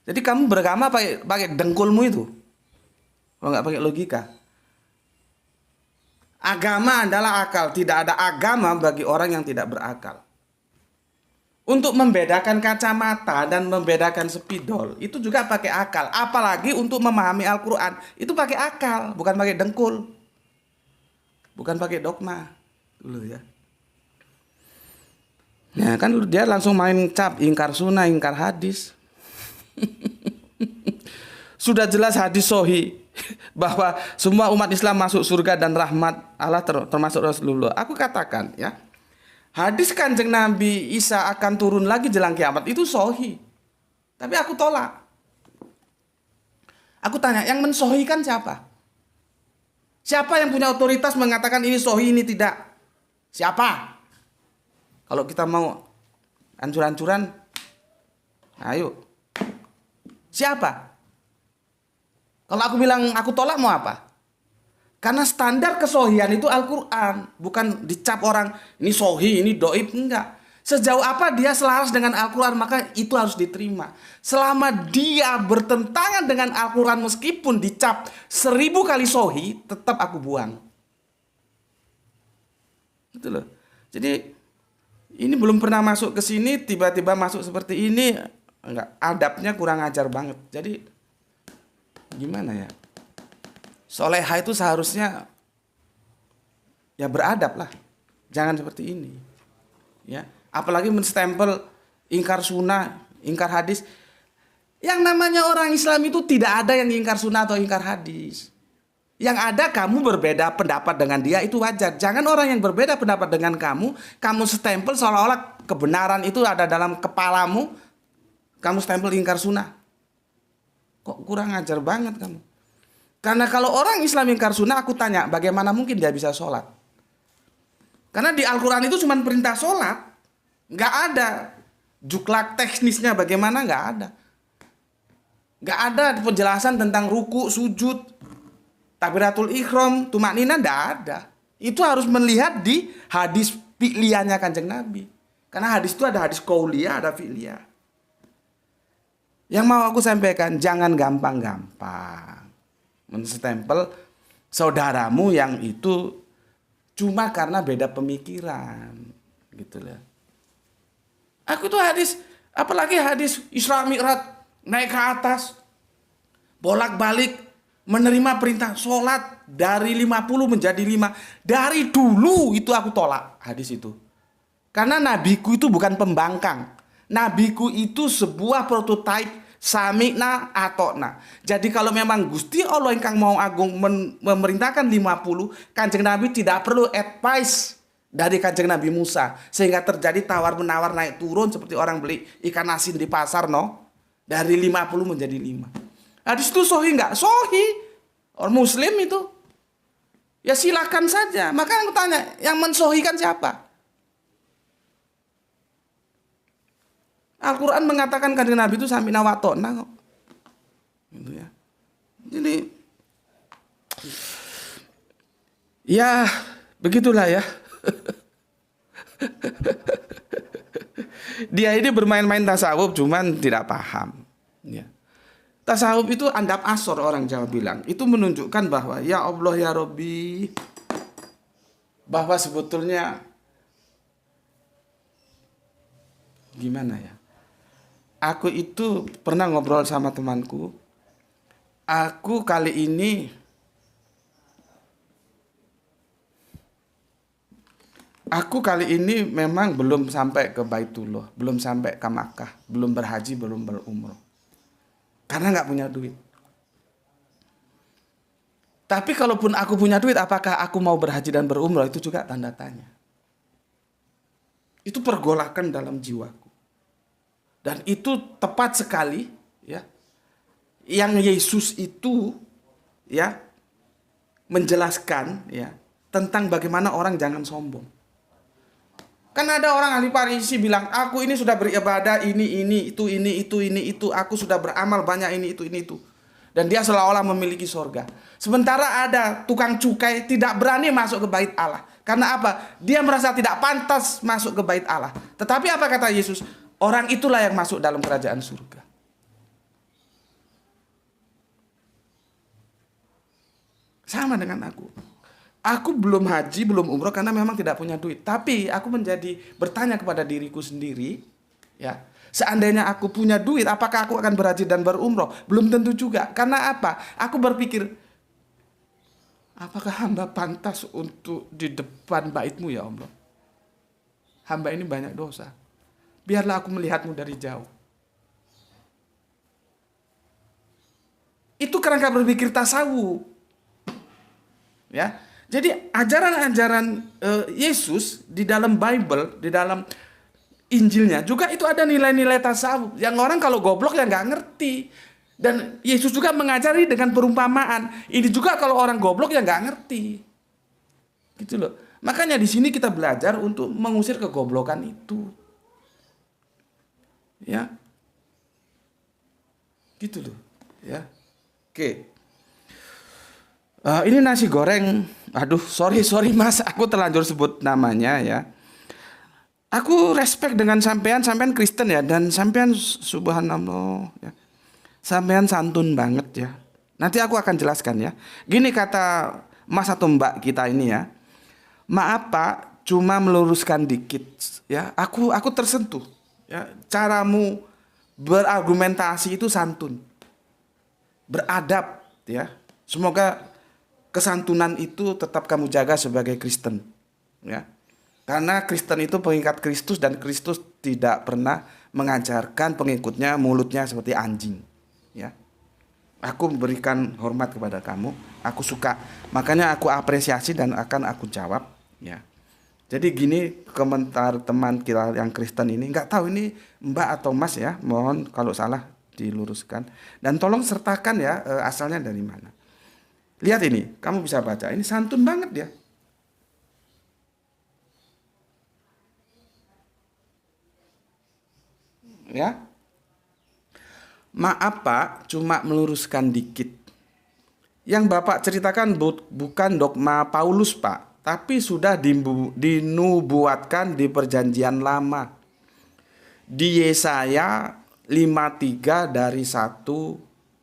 Jadi kamu beragama pakai dengkulmu itu. Kalau nggak pakai logika. Agama adalah akal. Tidak ada agama bagi orang yang tidak berakal. Untuk membedakan kacamata dan membedakan spidol itu juga pakai akal. Apalagi untuk memahami Al-Quran itu pakai akal, bukan pakai dengkul, bukan pakai dogma dulu ya. Nah kan dia langsung main cap, ingkar sunnah, ingkar hadis. Sudah jelas hadis sahih bahwa semua umat Islam masuk surga dan rahmat Allah termasuk Rasulullah. Aku katakan ya, hadis Kanjeng Nabi Isa akan turun lagi jelang kiamat itu sahih. Tapi aku tolak. Aku tanya, yang mensahihkan siapa? Siapa yang punya otoritas mengatakan ini sahih, ini tidak? Siapa? Kalau kita mau ancur-ancuran, ayo. Siapa? Kalau aku bilang aku tolak mau apa? Karena standar kesohian itu Al-Quran. Bukan dicap orang ini sohi, ini doib. Enggak. Sejauh apa dia selaras dengan Al-Quran maka itu harus diterima. Selama dia bertentangan dengan Al-Quran meskipun dicap 1000 kali sohi, tetap aku buang. Gitu loh. Jadi ini belum pernah masuk ke sini, tiba-tiba masuk seperti ini. Enggak, adabnya kurang ajar banget. Jadi gimana ya? Soleha itu seharusnya ya beradab lah. Jangan seperti ini. Ya, apalagi menstempel ingkar sunnah, ingkar hadis. Yang namanya orang Islam itu tidak ada yang ingkar sunnah atau ingkar hadis. Yang ada kamu berbeda pendapat dengan dia itu wajar. Jangan orang yang berbeda pendapat dengan kamu stempel seolah-olah kebenaran itu ada dalam kepalamu, kamu stempel ingkar sunnah. Kok kurang ajar banget kamu. Karena kalau orang Islam ingkar sunnah, aku tanya, bagaimana mungkin dia bisa sholat? Karena di Al-Quran itu cuma perintah sholat. Nggak ada juklak teknisnya bagaimana, nggak ada. Nggak ada penjelasan tentang ruku, sujud, takbiratul ihram, tumakninah, nggak ada. Itu harus melihat di hadis fi'liyahnya Kanjeng Nabi. Karena hadis itu ada hadis qauliyah, ada fi'liyah. Yang mau aku sampaikan, jangan gampang-gampang menstempel saudaramu yang itu cuma karena beda pemikiran, gitu lah. Aku tuh hadis, apalagi hadis Isra Mi'raj, naik ke atas, bolak-balik menerima perintah sholat dari 50 menjadi 5. Dari dulu itu aku tolak hadis itu. Karena nabiku itu bukan pembangkang. Nabiku itu sebuah prototipe sami'na atokna. Jadi kalau memang Gusti Allah ingkang mau agung memerintahkan 50, Kanjeng Nabi tidak perlu advice dari Kanjeng Nabi Musa. Sehingga terjadi tawar-menawar naik turun seperti orang beli ikan asin di pasar, no? Dari 50 menjadi 5. Hadis itu sahih enggak? Sahih. Orang muslim itu. Ya silakan saja. Maka aku tanya, yang mensahihkan siapa? Al-Quran mengatakan Kanjeng Nabi itu sami'na wa atokna kok. Gitu ya. Jadi ya begitulah ya. Dia ini bermain-main tasawuf cuman tidak paham. Ya. Tasawuf itu andap asor orang Jawa bilang. Itu menunjukkan bahwa ya Allah ya Rabbi, bahwa sebetulnya gimana ya? Aku itu pernah ngobrol sama temanku. Aku kali ini memang belum sampai ke Baitullah, belum sampai ke Makkah, belum berhaji, belum berumrah. Karena nggak punya duit. Tapi kalaupun aku punya duit, apakah aku mau berhaji dan berumrah? Itu juga tanda tanya. Itu pergolakan dalam jiwaku. Dan itu tepat sekali, ya. Yang Yesus itu, ya, menjelaskan, ya, tentang bagaimana orang jangan sombong. Kan ada orang ahli Farisi bilang, aku ini sudah beribadah ini, itu, aku sudah beramal banyak ini, itu. Dan dia seolah-olah memiliki sorga. Sementara ada tukang cukai tidak berani masuk ke bait Allah. Karena apa? Dia merasa tidak pantas masuk ke bait Allah. Tetapi apa kata Yesus? Orang itulah yang masuk dalam kerajaan surga. Sama dengan aku. Aku belum haji, belum umroh karena memang tidak punya duit. Tapi aku bertanya kepada diriku sendiri, ya. Seandainya aku punya duit, apakah aku akan berhaji dan berumroh? Belum tentu juga. Karena apa? Aku berpikir, apakah hamba pantas untuk di depan bait-Mu ya Allah? Hamba ini banyak dosa. Biarlah aku melihat-Mu dari jauh. Itu kerangka berpikir tasawuf. Ya. Jadi ajaran-ajaran Yesus di dalam Bible, di dalam Injilnya juga itu ada nilai-nilai tasawuf. Yang orang kalau goblok ya nggak ngerti. Dan Yesus juga mengajari dengan perumpamaan. Ini juga kalau orang goblok ya nggak ngerti. Gitu loh. Makanya di sini kita belajar untuk mengusir kegoblokan itu. Ya. Gitu loh. Ya. Oke. Ini nasi goreng. Aduh, sorry mas, aku terlanjur sebut namanya ya. Aku respect dengan sampean Kristen ya, dan sampean subhanallah ya. Sampean santun banget ya. Nanti aku akan jelaskan ya. Gini kata Mas atau Mbak kita ini ya. Maaf Pak, cuma meluruskan dikit ya. Aku tersentuh ya. Caramu berargumentasi itu santun. Beradab ya. Semoga kesantunan itu tetap kamu jaga sebagai Kristen ya. Karena Kristen itu pengikat Kristus, dan Kristus tidak pernah mengajarkan pengikutnya mulutnya seperti anjing ya. Aku memberikan hormat kepada kamu, aku suka, makanya aku apresiasi dan akan aku jawab ya. Jadi gini komentar teman kita yang Kristen ini, nggak tahu ini Mbak atau Mas ya, mohon kalau salah diluruskan, dan tolong sertakan ya asalnya dari mana. Lihat ini, kamu bisa baca. Ini santun banget ya. Ya. Maaf Pak, cuma meluruskan dikit. Yang Bapak ceritakan bukan dogma Paulus Pak, tapi sudah dinubuatkan di perjanjian lama. Di Yesaya 53 dari 1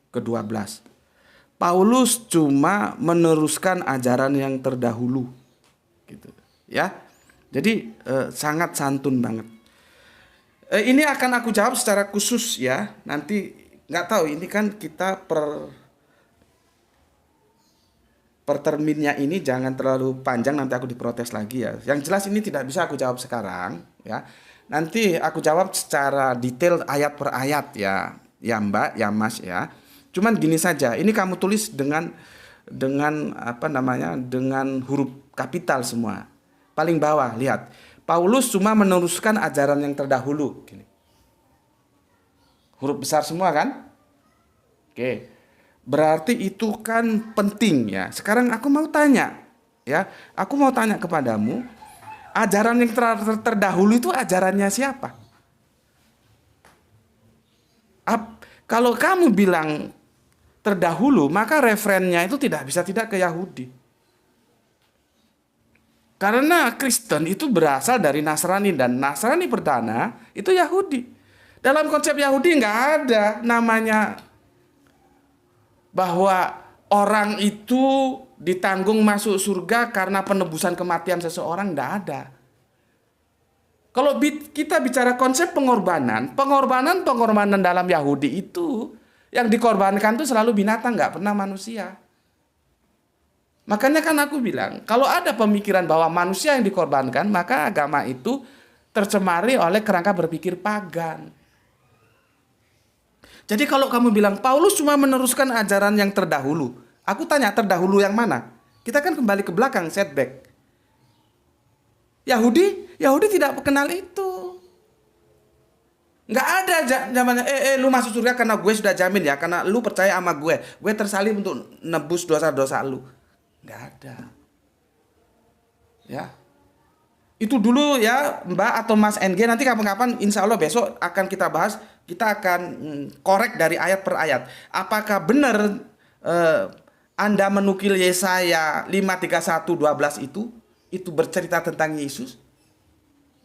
ke 12. Paulus cuma meneruskan ajaran yang terdahulu, gitu, ya. Jadi sangat santun banget. Ini akan aku jawab secara khusus ya. Nanti nggak tahu, ini kan kita per terminnya ini jangan terlalu panjang, nanti aku diprotes lagi ya. Yang jelas ini tidak bisa aku jawab sekarang ya. Nanti aku jawab secara detail ayat per ayat ya, ya Mbak, ya Mas ya. Cuman gini saja, ini kamu tulis dengan apa namanya, dengan huruf kapital semua. Paling bawah lihat, Paulus cuma meneruskan ajaran yang terdahulu. Gini. Huruf besar semua kan? Oke, berarti itu kan penting ya. Sekarang aku mau tanya, ya, aku mau tanya kepadamu, ajaran yang terdahulu itu ajarannya siapa? Kalau kamu bilang terdahulu, maka referennya itu tidak bisa tidak ke Yahudi. Karena Kristen itu berasal dari Nasrani, dan Nasrani perdana itu Yahudi. Dalam konsep Yahudi nggak ada namanya bahwa orang itu ditanggung masuk surga karena penebusan kematian seseorang, nggak ada. Kalau kita bicara konsep pengorbanan dalam Yahudi itu yang dikorbankan itu selalu binatang, nggak pernah manusia. Makanya kan aku bilang, kalau ada pemikiran bahwa manusia yang dikorbankan, maka agama itu tercemari oleh kerangka berpikir pagan. Jadi kalau kamu bilang Paulus cuma meneruskan ajaran yang terdahulu, aku tanya terdahulu yang mana? Kita kan kembali ke belakang, setback. Yahudi tidak kenal itu. Nggak ada zamannya, lu masuk surga karena gue sudah jamin ya, karena lu percaya sama gue tersalib untuk nebus dosa-dosa lu. Nggak ada. Ya. Itu dulu ya Mbak atau Mas NG, nanti kapan-kapan insya Allah besok akan kita bahas, kita akan korek dari ayat per ayat. Apakah benar Anda menukil Yesaya 5:31-12 itu bercerita tentang Yesus?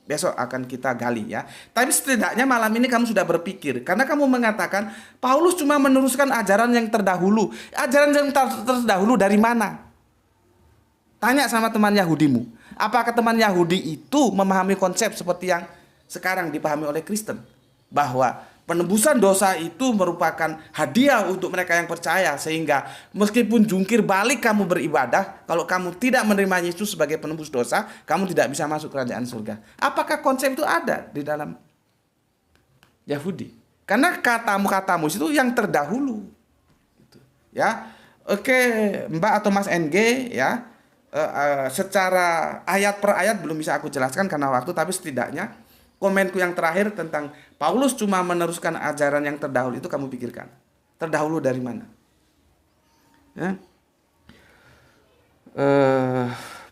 Besok akan kita gali ya. Tapi setidaknya malam ini kamu sudah berpikir. Karena kamu mengatakan Paulus cuma meneruskan ajaran yang terdahulu. Ajaran yang terdahulu dari mana? Tanya sama teman Yahudimu. Apakah teman Yahudi itu memahami konsep seperti yang sekarang dipahami oleh Kristen? Bahwa penebusan dosa itu merupakan hadiah untuk mereka yang percaya. Sehingga meskipun jungkir balik kamu beribadah, kalau kamu tidak menerima Yesus sebagai penebus dosa, kamu tidak bisa masuk kerajaan surga. Apakah konsep itu ada di dalam Yahudi? Karena katamu itu yang terdahulu. Ya, oke, Mbak atau Mas NG, ya, secara ayat per ayat belum bisa aku jelaskan karena waktu, tapi setidaknya komenku yang terakhir tentang Paulus cuma meneruskan ajaran yang terdahulu itu kamu pikirkan. Terdahulu dari mana? Ya.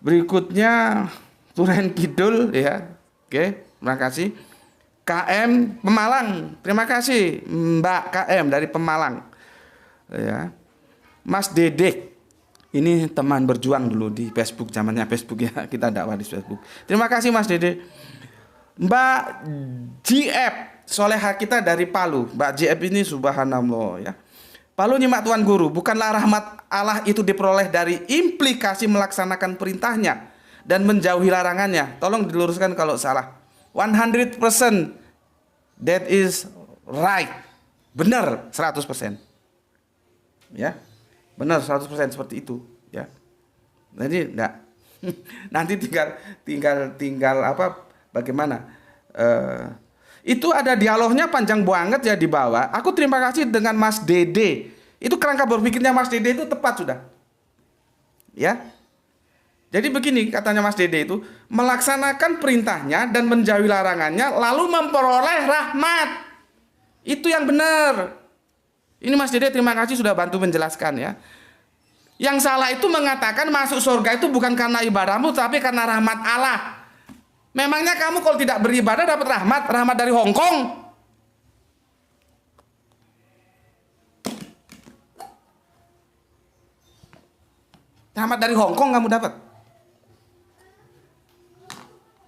Berikutnya Turen Kidul, ya. Oke, terima kasih. KM Pemalang, terima kasih Mbak KM dari Pemalang. Ya. Mas Dedek, ini teman berjuang dulu di Facebook, zamannya Facebook ya, kita dakwah di Facebook. Terima kasih Mas Dedek. Mbak GF, soleha kita dari Palu. Mbak GF ini subhanallah, ya. Palu nyimak Tuan Guru, bukanlah rahmat Allah itu diperoleh dari implikasi melaksanakan perintahnya dan menjauhi larangannya. Tolong diluruskan kalau salah. 100% that is right. Benar 100%. Ya. Benar 100% seperti itu, ya. Jadi enggak. Nanti tinggal apa bagaimana? Itu ada dialognya panjang banget ya di bawah. Aku terima kasih dengan Mas Dede. Itu kerangka berpikirnya Mas Dede itu tepat sudah. Ya. Jadi begini katanya Mas Dede itu, melaksanakan perintahnya dan menjauhi larangannya lalu memperoleh rahmat. Itu yang benar. Ini Mas Dede terima kasih sudah bantu menjelaskan ya. Yang salah itu mengatakan masuk surga itu bukan karena ibadahmu tapi karena rahmat Allah. Memangnya kamu kalau tidak beribadah dapat rahmat dari Hong Kong? Rahmat dari Hong Kong kamu dapat.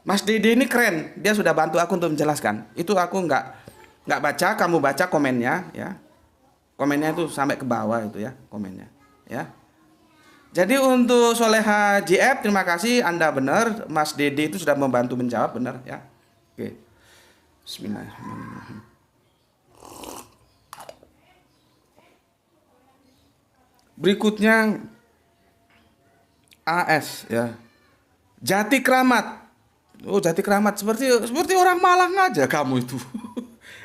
Mas Dede ini keren, dia sudah bantu aku untuk menjelaskan. Itu aku nggak baca, kamu baca komennya ya. Komennya itu sampai ke bawah itu ya, komennya ya. Jadi untuk Soleha JF terima kasih Anda benar, Mas Dede itu sudah membantu menjawab benar ya. Oke. Bismillahirrahmanirrahim. Berikutnya AS ya. Jati Kramat. Oh, Jati Kramat seperti orang Malang aja kamu itu.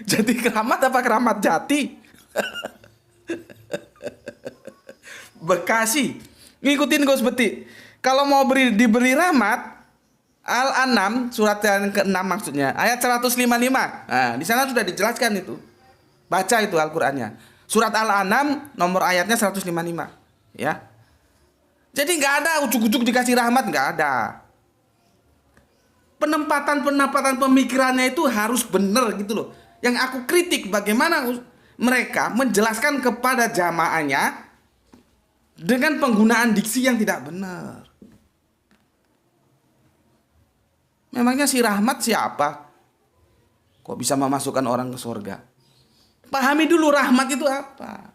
Jati Kramat apa Kramat Jati? Bekasi. Ngikutin Gus Beti. Kalau mau diberi rahmat, Al-An'am surat yang ke-6 maksudnya, ayat 155. Nah, di sana sudah dijelaskan itu. Baca itu Al-Qur'annya. Surat Al-An'am nomor ayatnya 155, ya. Jadi nggak ada ujuk-ujuk dikasih rahmat, nggak ada. Penempatan pemikirannya itu harus benar gitu loh. Yang aku kritik bagaimana mereka menjelaskan kepada jamaahnya dengan penggunaan diksi yang tidak benar. Memangnya si rahmat siapa? Kok bisa memasukkan orang ke surga? Pahami dulu rahmat itu apa.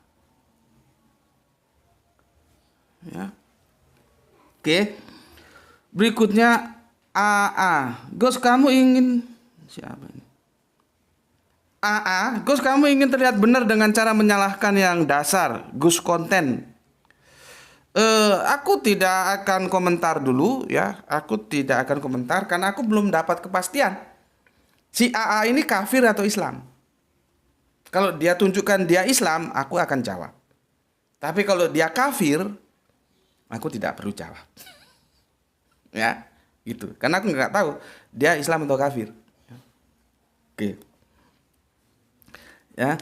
Ya. Oke. Berikutnya AA. Gus kamu ingin siapa ini? AA, Gus kamu ingin terlihat benar dengan cara menyalahkan yang dasar, Gus konten. Aku tidak akan komentar dulu ya. Aku tidak akan komentar karena aku belum dapat kepastian. Si AA ini kafir atau Islam? Kalau dia tunjukkan dia Islam, aku akan jawab. Tapi kalau dia kafir, aku tidak perlu jawab. Ya, gitu. Karena aku nggak tahu dia Islam atau kafir. Oke. Ya.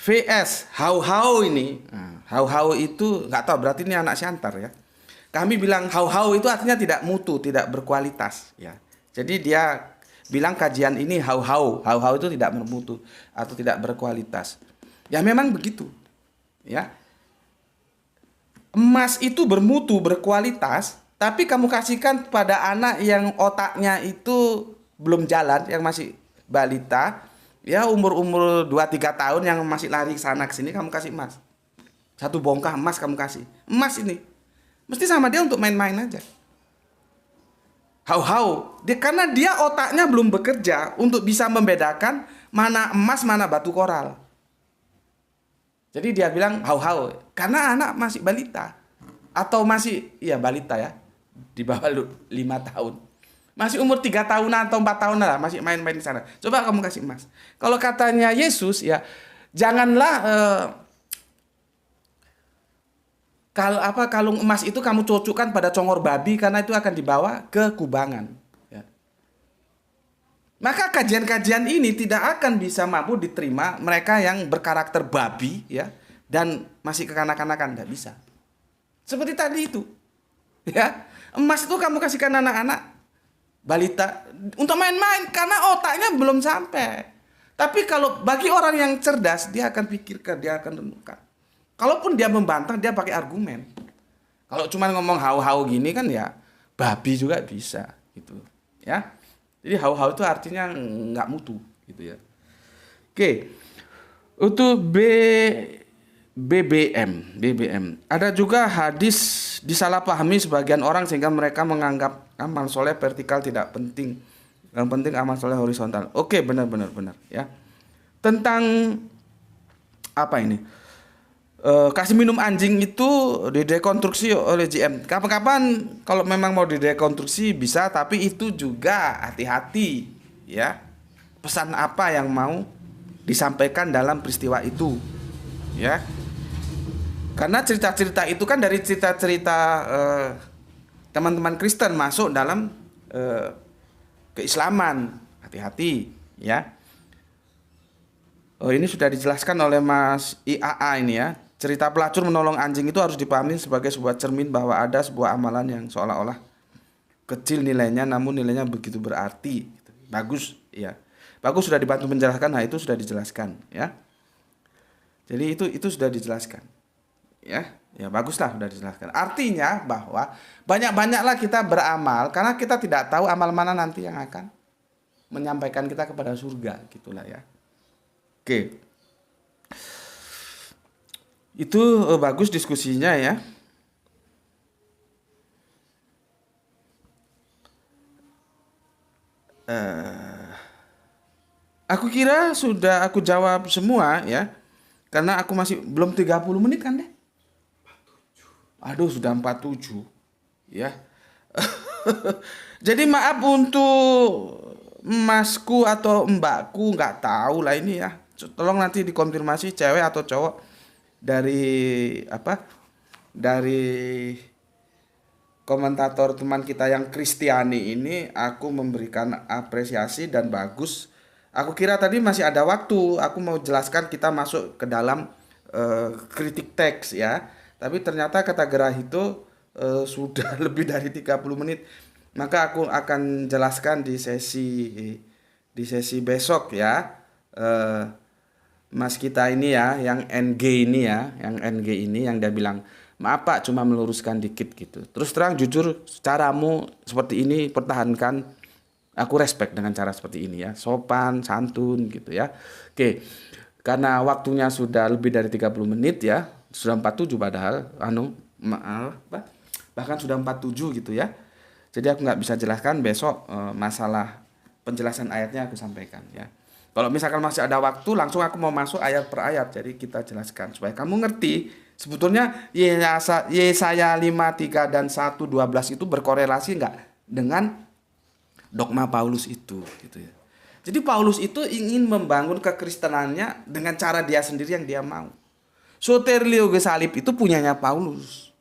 VS hau-hau ini. Hau-hau itu nggak tahu berarti ini anak Siantar ya. Kami bilang hau-hau itu artinya tidak mutu, tidak berkualitas ya. Jadi dia bilang kajian ini hau-hau. Hau-hau itu tidak bermutu atau tidak berkualitas. Ya memang begitu. Ya. Emas itu bermutu, berkualitas, tapi kamu kasihkan pada anak yang otaknya itu belum jalan, yang masih balita, ya umur 2-3 tahun yang masih lari sana ke sini, kamu kasih emas. Satu bongkah emas kamu kasih. Emas ini. Mesti sama dia untuk main-main aja. Hau-hau. Karena dia otaknya belum bekerja untuk bisa membedakan mana emas, mana batu koral. Jadi dia bilang hau-hau. Karena anak masih balita. Atau masih, balita ya. Di bawah 5 tahun. Masih umur 3 tahunan atau 4 tahunan lah. Masih main-main di sana. Coba kamu kasih emas. Kalau katanya Yesus ya, janganlah kalung emas itu kamu cocokkan pada congor babi, karena itu akan dibawa ke kubangan. Ya. Maka kajian-kajian ini tidak akan bisa mampu diterima mereka yang berkarakter babi ya dan masih kekanak-kanakan, tidak bisa. Seperti tadi itu. Ya, emas itu kamu kasihkan anak-anak balita untuk main-main karena otaknya belum sampai. Tapi kalau bagi orang yang cerdas, dia akan pikirkan, dia akan renungkan. Kalaupun dia membantah, dia pakai argumen. Kalau cuma ngomong hau-hau gini kan ya babi juga bisa gitu ya. Jadi hau-hau itu artinya nggak mutu gitu ya. Oke. Untuk BBM. Ada juga hadis disalahpahami sebagian orang sehingga mereka menganggap amal soleh vertikal tidak penting. Yang penting amal soleh horizontal. Oke, benar ya. Tentang apa ini? Kasih minum anjing itu didekonstruksi oleh GM. Kapan-kapan kalau memang mau didekonstruksi bisa, tapi itu juga hati-hati ya. Pesan apa yang mau disampaikan dalam peristiwa itu ya. Karena cerita-cerita itu kan dari cerita-cerita teman-teman Kristen masuk dalam keislaman. Hati-hati ya. Oh, ini sudah dijelaskan oleh Mas IAA ini ya. Cerita pelacur menolong anjing itu harus dipahami sebagai sebuah cermin bahwa ada sebuah amalan yang seolah-olah kecil nilainya namun nilainya begitu berarti. Bagus ya. Bagus sudah dibantu menjelaskan, nah itu sudah dijelaskan ya. Jadi itu sudah dijelaskan. Ya baguslah sudah dijelaskan. Artinya bahwa banyak-banyaklah kita beramal karena kita tidak tahu amal mana nanti yang akan menyampaikan kita kepada surga, gitulah ya. Oke. Itu bagus diskusinya ya. Aku kira sudah aku jawab semua ya. Karena aku masih belum 30 menit kan deh. Aduh, sudah 47 ya. Jadi maaf untuk masku atau mbakku, nggak tahu lah ini ya. Tolong nanti dikonfirmasi cewek atau cowok dari komentator teman kita yang Kristiani ini. Aku memberikan apresiasi dan bagus. Aku kira tadi masih ada waktu. Aku mau jelaskan kita masuk ke dalam kritik teks ya. Tapi ternyata kata gerah itu sudah lebih dari 30 menit. Maka aku akan jelaskan di sesi besok ya. Mas kita ini ya, yang NG ini ya, yang dia bilang, maaf Pak, cuma meluruskan dikit gitu. Terus terang jujur, caramu seperti ini pertahankan. Aku respect dengan cara seperti ini ya, sopan, santun gitu ya. Oke, karena waktunya sudah lebih dari 30 menit ya, sudah 47 padahal, bahkan sudah 47 gitu ya. Jadi aku nggak bisa jelaskan, besok masalah penjelasan ayatnya aku sampaikan ya. Kalau misalkan masih ada waktu, langsung aku mau masuk ayat per ayat. Jadi kita jelaskan supaya kamu ngerti. Sebetulnya Yesaya 5:3 dan 1:12 itu berkorelasi enggak dengan dogma Paulus itu gitu ya. Jadi Paulus itu ingin membangun kekristenannya dengan cara dia sendiri yang dia mau. Soteriologi salib itu punyanya Paulus.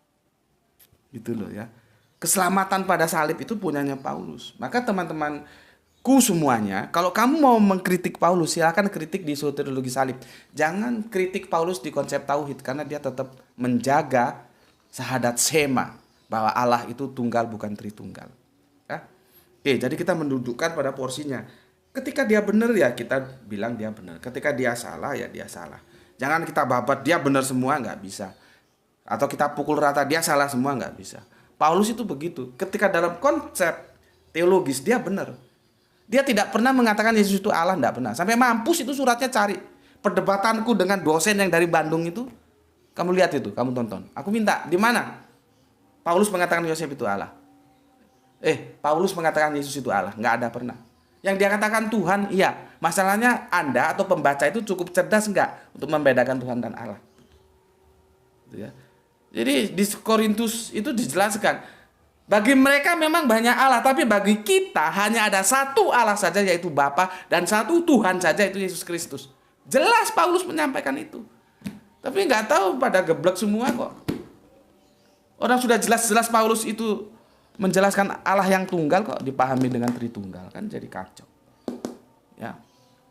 Gitu loh ya. Keselamatan pada salib itu punyanya Paulus. Maka teman-teman semuanya, kalau kamu mau mengkritik Paulus, silakan kritik di soteriologi salib. Jangan kritik Paulus di konsep tauhid, karena dia tetap menjaga syahadat sema bahwa Allah itu tunggal bukan tritunggal. Ya? Oke, jadi kita mendudukkan pada porsinya. Ketika dia benar ya kita bilang dia benar. Ketika dia salah ya dia salah. Jangan kita babat dia benar semua, nggak bisa. Atau kita pukul rata dia salah semua, nggak bisa. Paulus itu begitu. Ketika dalam konsep teologis dia benar. Dia tidak pernah mengatakan Yesus itu Allah, tidak pernah. Sampai mampus itu suratnya cari. Perdebatanku dengan dosen yang dari Bandung itu, kamu lihat itu, kamu tonton. Aku minta, di mana? Paulus mengatakan Yosef itu Allah. Paulus mengatakan Yesus itu Allah, nggak ada pernah. Yang dia katakan Tuhan, iya. Masalahnya Anda atau pembaca itu cukup cerdas nggak untuk membedakan Tuhan dan Allah. Gitu ya. Jadi di Korintus itu dijelaskan, bagi mereka memang banyak Allah, tapi bagi kita hanya ada satu Allah saja, yaitu Bapa, dan satu Tuhan saja, itu Yesus Kristus. Jelas Paulus menyampaikan itu. Tapi nggak tahu, pada geblek semua kok. Orang sudah jelas-jelas Paulus itu menjelaskan Allah yang tunggal kok dipahami dengan Tritunggal, kan jadi kacau. Ya.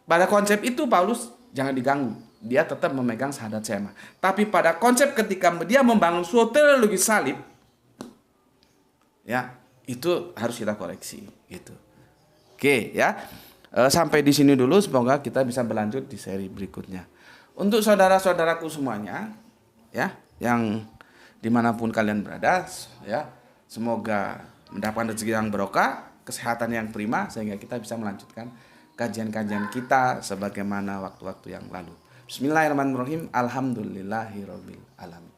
Pada konsep itu Paulus jangan diganggu. Dia tetap memegang syahadat Shema. Tapi pada konsep ketika dia membangun soteriologi salib, ya, itu harus kita koreksi gitu. Oke, ya. Sampai di sini dulu, semoga kita bisa berlanjut di seri berikutnya. Untuk saudara-saudaraku semuanya, ya, yang dimanapun kalian berada, ya, semoga mendapatkan rezeki yang barokah, kesehatan yang prima, sehingga kita bisa melanjutkan kajian-kajian kita sebagaimana waktu-waktu yang lalu. Bismillahirrahmanirrahim. Alhamdulillahirabbil alamin.